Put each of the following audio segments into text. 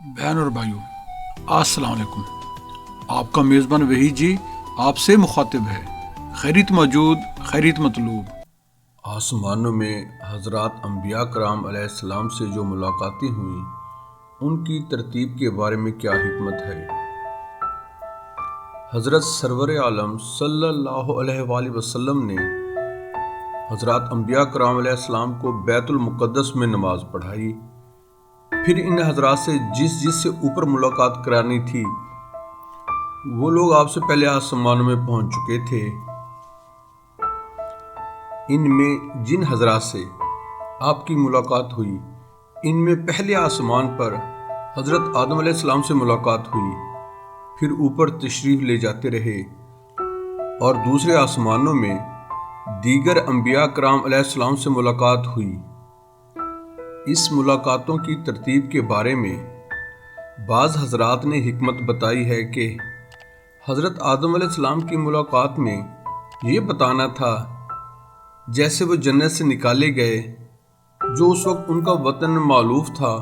بہن اور بھائیوں، السلام علیکم۔ آپ کا میزبان وحید جی آپ سے مخاطب ہے۔ خیریت موجود، خیریت مطلوب۔ آسمانوں میں حضرات انبیاء کرام علیہ السلام سے جو ملاقاتیں ہوئیں، ان کی ترتیب کے بارے میں کیا حکمت ہے؟ حضرت سرور عالم صلی اللہ علیہ وآلہ وسلم نے حضرات انبیاء کرام علیہ السلام کو بیت المقدس میں نماز پڑھائی۔ پھر ان حضرات سے جس سے اوپر ملاقات کرانی تھی، وہ لوگ آپ سے پہلے آسمانوں میں پہنچ چکے تھے۔ ان میں جن حضرات سے آپ کی ملاقات ہوئی، ان میں پہلے آسمان پر حضرت آدم علیہ السلام سے ملاقات ہوئی، پھر اوپر تشریف لے جاتے رہے، اور دوسرے آسمانوں میں دیگر انبیاء کرام علیہ السلام سے ملاقات ہوئی۔ اس ملاقاتوں کی ترتیب کے بارے میں بعض حضرات نے حکمت بتائی ہے کہ حضرت آدم علیہ السلام کی ملاقات میں یہ بتانا تھا جیسے وہ جنت سے نکالے گئے، جو اس وقت ان کا وطن مألوف تھا،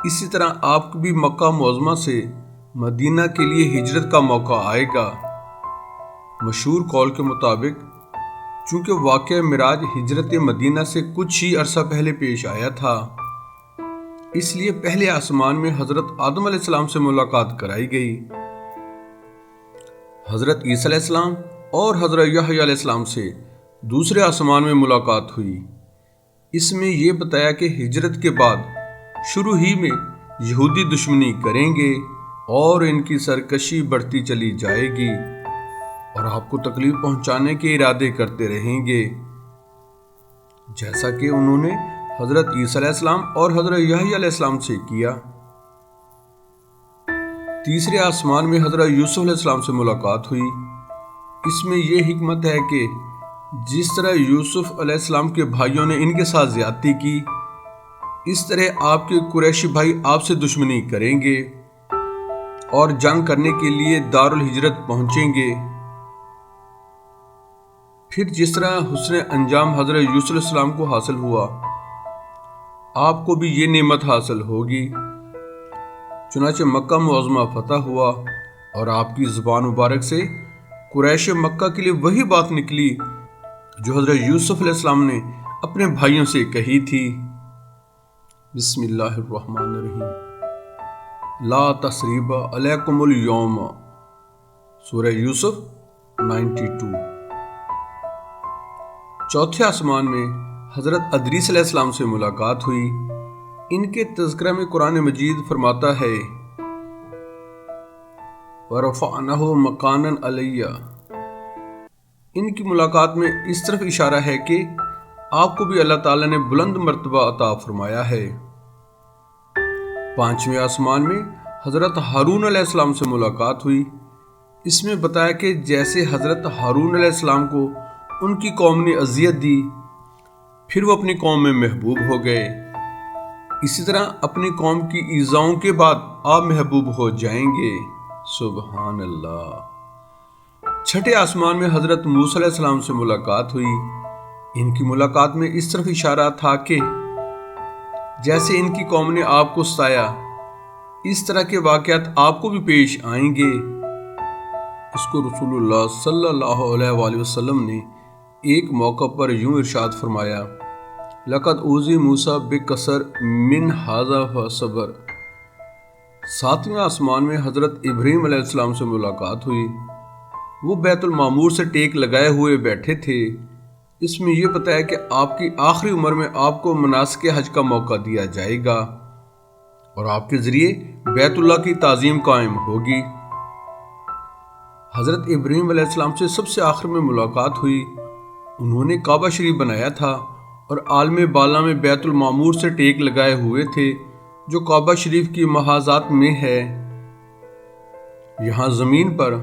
اسی طرح آپ کو بھی مکہ معظمہ سے مدینہ کے لیے ہجرت کا موقع آئے گا۔ مشہور قول کے مطابق چونکہ واقعہ معراج ہجرت مدینہ سے کچھ ہی عرصہ پہلے پیش آیا تھا، اس لیے پہلے آسمان میں حضرت آدم علیہ السلام سے ملاقات کرائی گئی۔ حضرت عیسیٰ علیہ السلام اور حضرت یحییٰ علیہ السلام سے دوسرے آسمان میں ملاقات ہوئی۔ اس میں یہ بتایا کہ ہجرت کے بعد شروع ہی میں یہودی دشمنی کریں گے اور ان کی سرکشی بڑھتی چلی جائے گی اور آپ کو تکلیف پہنچانے کے ارادے کرتے رہیں گے، جیسا کہ انہوں نے حضرت عیسیٰ علیہ السلام اور حضرت یحییٰ علیہ السلام سے کیا۔ تیسرے آسمان میں حضرت یوسف علیہ السلام سے ملاقات ہوئی۔ اس میں یہ حکمت ہے کہ جس طرح یوسف علیہ السلام کے بھائیوں نے ان کے ساتھ زیادتی کی، اس طرح آپ کے قریشی بھائی آپ سے دشمنی کریں گے اور جنگ کرنے کے لیے دارالہجرت پہنچیں گے۔ پھر جس طرح حسن انجام حضرت یوسف علیہ السلام کو حاصل ہوا، آپ کو بھی یہ نعمت حاصل ہوگی۔ چنانچہ مکہ معظمہ فتح ہوا اور آپ کی زبان مبارک سے قریش مکہ کے لیے وہی بات نکلی جو حضرت یوسف علیہ السلام نے اپنے بھائیوں سے کہی تھی۔ بسم اللہ الرحمن الرحیم، لا تثریب علیکم اليوم، سورہ یوسف 92۔ چوتھے آسمان میں حضرت ادریس علیہ السلام سے ملاقات ہوئی۔ ان کے تذکرہ میں قرآن مجید فرماتا ہے وَرَفَعْنَهُ مَكَانًا عَلِيًّا۔ ان کی ملاقات میں اس طرف اشارہ ہے کہ آپ کو بھی اللہ تعالیٰ نے بلند مرتبہ عطا فرمایا ہے۔ پانچویں آسمان میں حضرت ہارون علیہ السلام سے ملاقات ہوئی۔ اس میں بتایا کہ جیسے حضرت ہارون علیہ السلام کو ان کی قوم نے اذیت دی، پھر وہ اپنی قوم میں محبوب ہو گئے، اسی طرح اپنی قوم کی ایذاؤں کے بعد آپ محبوب ہو جائیں گے۔ سبحان اللہ۔ چھٹے آسمان میں حضرت موسیٰ علیہ السلام سے ملاقات ہوئی۔ ان کی ملاقات میں اس طرف اشارہ تھا کہ جیسے ان کی قوم نے آپ کو ستایا، اس طرح کے واقعات آپ کو بھی پیش آئیں گے۔ اس کو رسول اللہ صلی اللہ علیہ وآلہ وسلم نے ایک موقع پر یوں ارشاد فرمایا، لَقَدْ أُوذِيَ مُوسَىٰ بِكَثِيرٍ مِّنْ هَٰذَا فَصَبَرَ۔ ساتویں آسمان میں حضرت ابراہیم علیہ السلام سے ملاقات ہوئی۔ وہ بیت المعمور سے ٹیک لگائے ہوئے بیٹھے تھے۔ اس میں یہ بتایا کہ آپ کی آخری عمر میں آپ کو مناسک حج کا موقع دیا جائے گا اور آپ کے ذریعے بیت اللہ کی تعظیم قائم ہوگی۔ حضرت ابراہیم علیہ السلام سے سب سے آخر میں ملاقات ہوئی۔ انہوں نے کعبہ شریف بنایا تھا اور عالم بالا میں بیت المعمور سے ٹیک لگائے ہوئے تھے، جو کعبہ شریف کی محاذات میں ہے۔ یہاں زمین پر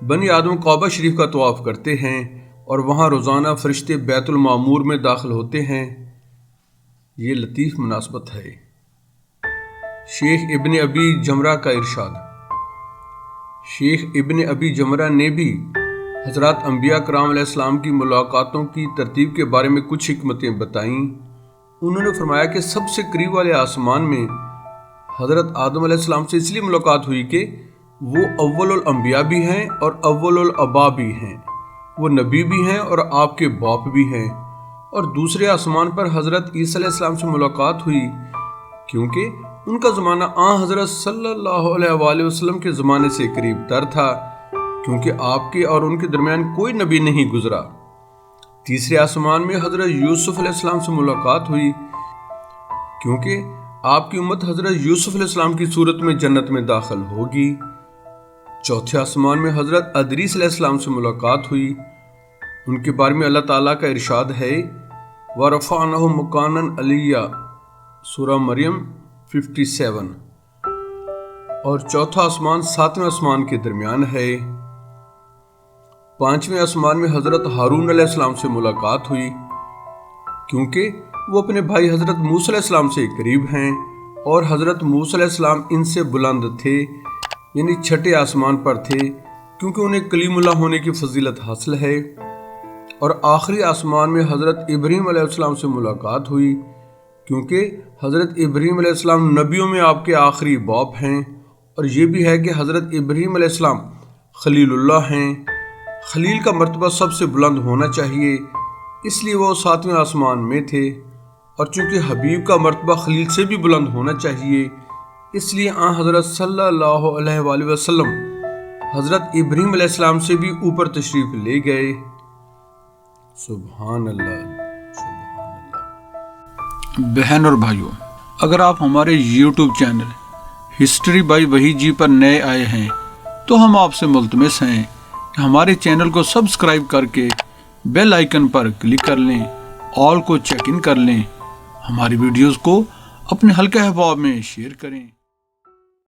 بنی آدم کعبہ شریف کا طواف کرتے ہیں اور وہاں روزانہ فرشتے بیت المعمور میں داخل ہوتے ہیں۔ یہ لطیف مناسبت ہے۔ شیخ ابن ابی جمرہ کا ارشاد۔ شیخ ابن ابی جمرہ نے بھی حضرات انبیاء کرام علیہ السلام کی ملاقاتوں کی ترتیب کے بارے میں کچھ حکمتیں بتائیں۔ انہوں نے فرمایا کہ سب سے قریب والے آسمان میں حضرت آدم علیہ السلام سے اس لیے ملاقات ہوئی کہ وہ اول الانبیاء بھی ہیں اور اول الاباء بھی ہیں، وہ نبی بھی ہیں اور آپ کے باپ بھی ہیں۔ اور دوسرے آسمان پر حضرت عیسیٰ علیہ السلام سے ملاقات ہوئی کیونکہ ان کا زمانہ حضرت صلی اللہ علیہ وآلہ وسلم کے زمانے سے قریب تر تھا، کیونکہ آپ کے اور ان کے درمیان کوئی نبی نہیں گزرا۔ تیسرے آسمان میں حضرت یوسف علیہ السلام سے ملاقات ہوئی کیونکہ آپ کی امت حضرت یوسف علیہ السلام کی صورت میں جنت میں داخل ہوگی۔ چوتھے آسمان میں حضرت ادریس علیہ السلام سے ملاقات ہوئی، ان کے بارے میں اللہ تعالیٰ کا ارشاد ہے وَرَفَعْنَهُ مَكَانًا عَلِيًّا، سورہ مریم 57۔ اور چوتھا آسمان ساتویں آسمان کے درمیان ہے۔ پانچویں آسمان میں حضرت ہارون علیہ السلام سے ملاقات ہوئی کیونکہ وہ اپنے بھائی حضرت موسیٰ علیہ السلام سے قریب ہیں اور حضرت موسیٰ علیہ السلام ان سے بلند تھے، یعنی چھٹے آسمان پر تھے، کیونکہ انہیں کلیم اللہ ہونے کی فضیلت حاصل ہے۔ اور آخری آسمان میں حضرت ابراہیم علیہ السلام سے ملاقات ہوئی کیونکہ حضرت ابراہیم علیہ السلام نبیوں میں آپ کے آخری باپ ہیں، اور یہ بھی ہے کہ حضرت ابراہیم علیہ السلام خلیل اللہ ہیں۔ خلیل کا مرتبہ سب سے بلند ہونا چاہیے، اس لیے وہ ساتویں آسمان میں تھے، اور چونکہ حبیب کا مرتبہ خلیل سے بھی بلند ہونا چاہیے، اس لیے حضرت صلی اللہ علیہ وآلہ وسلم حضرت ابراہیم علیہ السلام سے بھی اوپر تشریف لے گئے۔ سبحان اللہ، سبحان اللہ۔ بہن اور بھائیوں، اگر آپ ہمارے یوٹیوب چینل ہسٹری بائی وحی جی پر نئے آئے ہیں تو ہم آپ سے ملتمس ہیں کہ ہمارے چینل کو سبسکرائب کر کے بیل آئیکن پر کلک کر لیں، آل کو چیک ان کر لیں، ہماری ویڈیوز کو اپنے حلقہ احباب میں شیئر کریں۔